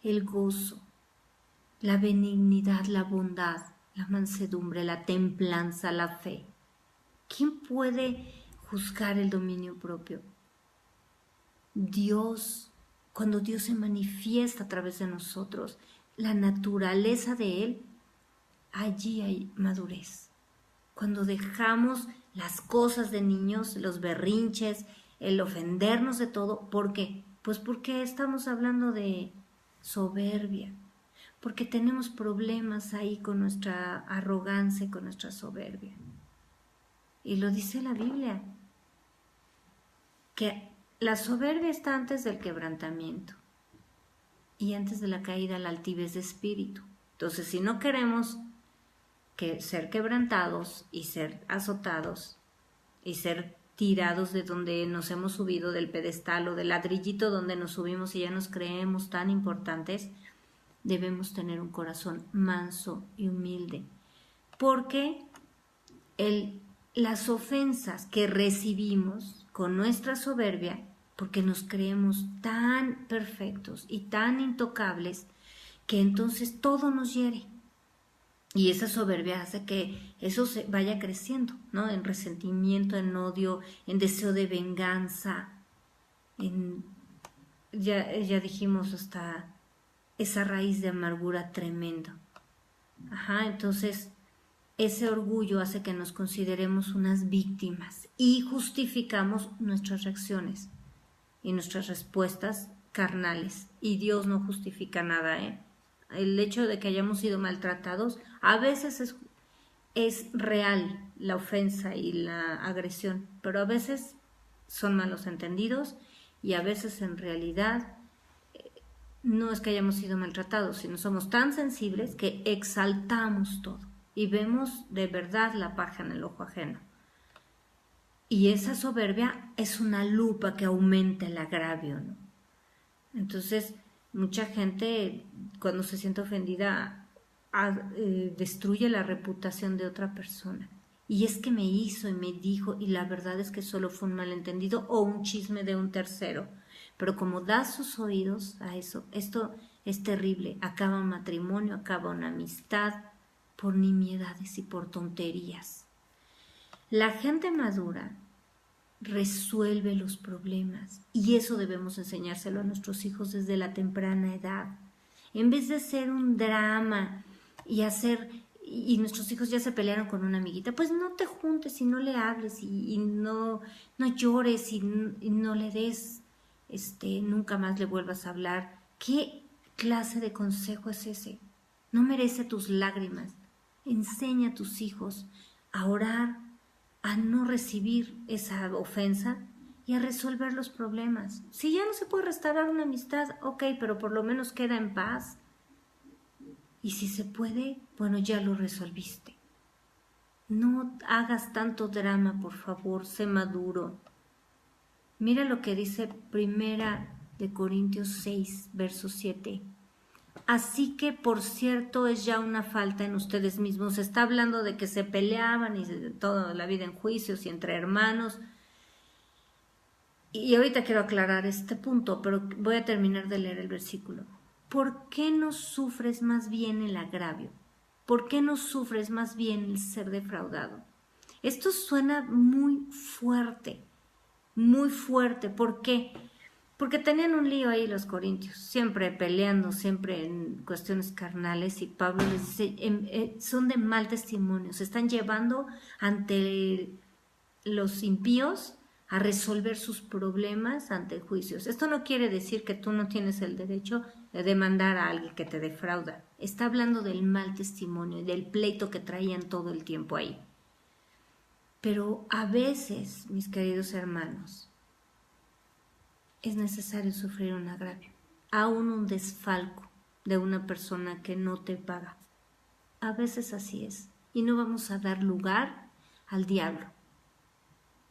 El gozo, la benignidad, la bondad, la mansedumbre, la templanza, la fe. ¿Quién puede juzgar el dominio propio? Dios, cuando Dios se manifiesta a través de nosotros, la naturaleza de Él, allí hay madurez. Cuando dejamos las cosas de niños, los berrinches, el ofendernos de todo, ¿por qué? Pues porque estamos hablando de soberbia, porque tenemos problemas ahí con nuestra arrogancia y con nuestra soberbia. Y lo dice la Biblia, que la soberbia está antes del quebrantamiento y antes de la caída la altivez de espíritu. Entonces, si no queremos ser quebrantados y ser azotados y ser tirados de donde nos hemos subido, del pedestal o del ladrillito donde nos subimos y ya nos creemos tan importantes, debemos tener un corazón manso y humilde, porque las ofensas que recibimos con nuestra soberbia, porque nos creemos tan perfectos y tan intocables, que entonces todo nos hiere. Y esa soberbia hace que eso se vaya creciendo, ¿no? En resentimiento, en odio, en deseo de venganza, ya dijimos, hasta esa raíz de amargura tremenda. Entonces ese orgullo hace que nos consideremos unas víctimas y justificamos nuestras reacciones y nuestras respuestas carnales. Y Dios no justifica nada, El hecho de que hayamos sido maltratados, a veces es real la ofensa y la agresión, pero a veces son malos entendidos y a veces en realidad no es que hayamos sido maltratados, sino somos tan sensibles que exaltamos todo y vemos de verdad la paja en el ojo ajeno. Y esa soberbia es una lupa que aumenta el agravio, ¿no? Entonces, mucha gente cuando se siente ofendida destruye la reputación de otra persona. Y es que me hizo y me dijo, y la verdad es que solo fue un malentendido o un chisme de un tercero. Pero como da sus oídos a eso, esto es terrible. Acaba un matrimonio, acaba una amistad por nimiedades y por tonterías. La gente madura resuelve los problemas y eso debemos enseñárselo a nuestros hijos desde la temprana edad. En vez de ser un drama y nuestros hijos ya se pelearon con una amiguita, pues no te juntes y no le hables y no llores y no le des, nunca más le vuelvas a hablar. ¿Qué clase de consejo es ese? No merece tus lágrimas. Enseña a tus hijos a orar, a no recibir esa ofensa y a resolver los problemas. Si ya no se puede restaurar una amistad, ok, pero por lo menos queda en paz. Y si se puede, bueno, ya lo resolviste. No hagas tanto drama, por favor, sé maduro. Mira lo que dice Primera de Corintios 6, verso 7. Así que, por cierto, es ya una falta en ustedes mismos. Está hablando de que se peleaban y de toda la vida en juicios y entre hermanos. Y ahorita quiero aclarar este punto, pero voy a terminar de leer el versículo. ¿Por qué no sufres más bien el agravio? ¿Por qué no sufres más bien el ser defraudado? Esto suena muy fuerte, muy fuerte. ¿Por qué? Porque tenían un lío ahí los corintios, siempre peleando, siempre en cuestiones carnales, y Pablo les dice, son de mal testimonio, se están llevando ante los impíos a resolver sus problemas ante juicios. Esto no quiere decir que tú no tienes el derecho de demandar a alguien que te defrauda. Está hablando del mal testimonio y del pleito que traían todo el tiempo ahí. Pero a veces, mis queridos hermanos, es necesario sufrir un agravio, aún un desfalco de una persona que no te paga. A veces así es, y no vamos a dar lugar al diablo.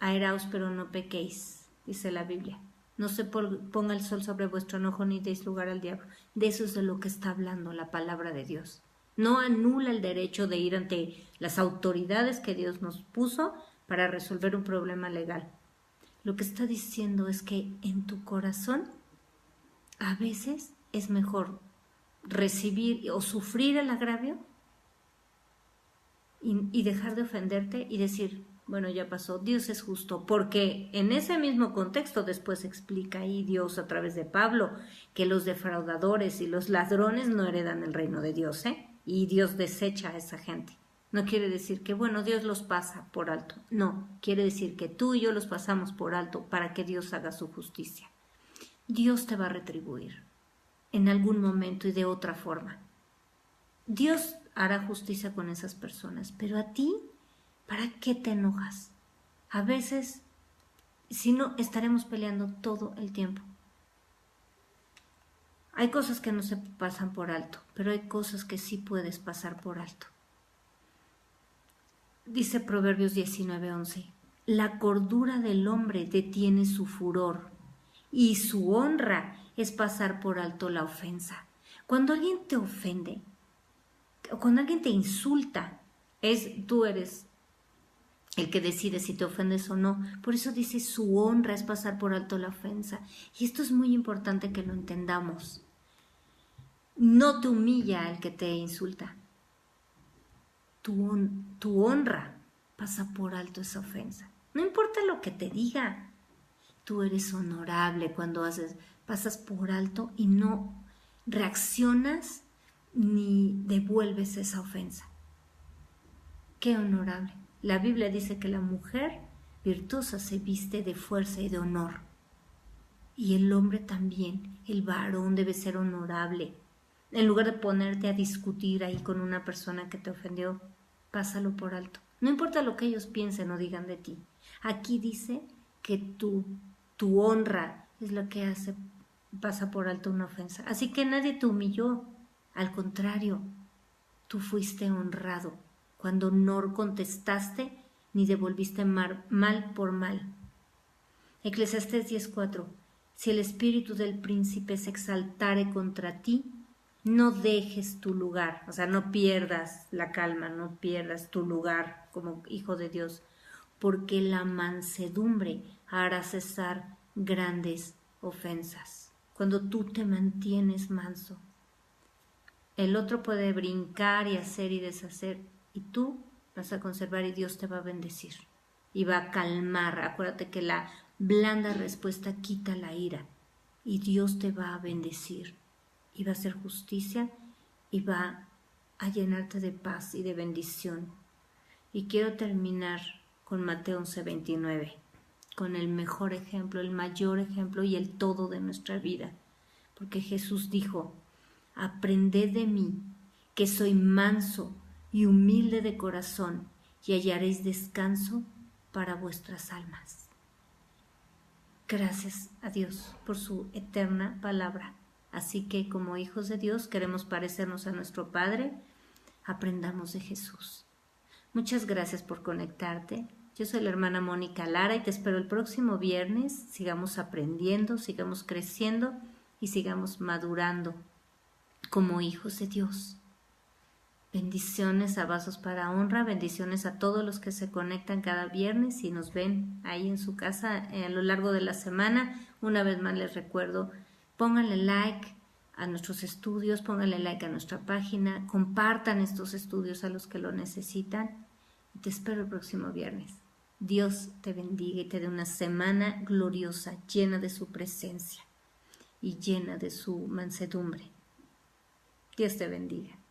Airaos, pero no pequéis, dice la Biblia. No se ponga el sol sobre vuestro enojo ni deis lugar al diablo. De eso es de lo que está hablando la palabra de Dios. No anula el derecho de ir ante las autoridades que Dios nos puso para resolver un problema legal. Lo que está diciendo es que en tu corazón a veces es mejor recibir o sufrir el agravio y dejar de ofenderte y decir, bueno, ya pasó, Dios es justo, porque en ese mismo contexto después explica ahí Dios a través de Pablo que los defraudadores y los ladrones no heredan el reino de Dios, y Dios desecha a esa gente. No quiere decir que, bueno, Dios los pasa por alto. No, quiere decir que tú y yo los pasamos por alto para que Dios haga su justicia. Dios te va a retribuir en algún momento y de otra forma. Dios hará justicia con esas personas, pero a ti, ¿para qué te enojas? A veces, si no, estaremos peleando todo el tiempo. Hay cosas que no se pasan por alto, pero hay cosas que sí puedes pasar por alto. Dice Proverbios 19:11, la cordura del hombre detiene su furor y su honra es pasar por alto la ofensa. Cuando alguien te ofende, o cuando alguien te insulta, tú eres el que decide si te ofendes o no. Por eso dice su honra es pasar por alto la ofensa. Y esto es muy importante que lo entendamos. No te humilla el que te insulta. Tu honra pasa por alto esa ofensa. No importa lo que te diga. Tú eres honorable cuando pasas por alto y no reaccionas ni devuelves esa ofensa. Qué honorable. La Biblia dice que la mujer virtuosa se viste de fuerza y de honor. Y el hombre también, el varón debe ser honorable. En lugar de ponerte a discutir ahí con una persona que te ofendió, pásalo por alto. No importa lo que ellos piensen o digan de ti. Aquí dice que tu honra es lo que pasa por alto una ofensa. Así que nadie te humilló. Al contrario, tú fuiste honrado cuando no contestaste ni devolviste mal por mal. Eclesiastés 10:4. Si el espíritu del príncipe se exaltare contra ti, no dejes tu lugar, o sea, no pierdas la calma, no pierdas tu lugar como hijo de Dios, porque la mansedumbre hará cesar grandes ofensas. Cuando tú te mantienes manso, el otro puede brincar y hacer y deshacer, y tú vas a conservar y Dios te va a bendecir y va a calmar. Acuérdate que la blanda respuesta quita la ira y Dios te va a bendecir y va a hacer justicia y va a llenarte de paz y de bendición. Y quiero terminar con Mateo 11:29, con el mejor ejemplo, el mayor ejemplo y el todo de nuestra vida, porque Jesús dijo: aprended de mí, que soy manso y humilde de corazón, y hallaréis descanso para vuestras almas. Gracias a Dios por su eterna palabra. Así que como hijos de Dios queremos parecernos a nuestro Padre, aprendamos de Jesús. Muchas gracias por conectarte. Yo soy la hermana Mónica Lara y te espero el próximo viernes. Sigamos aprendiendo, sigamos creciendo y sigamos madurando como hijos de Dios. Bendiciones a Vasos para Honra, bendiciones a todos los que se conectan cada viernes y nos ven ahí en su casa a lo largo de la semana. Una vez más les recuerdo, pónganle like a nuestros estudios, pónganle like a nuestra página, compartan estos estudios a los que lo necesitan y te espero el próximo viernes. Dios te bendiga y te dé una semana gloriosa, llena de su presencia y llena de su mansedumbre. Dios te bendiga.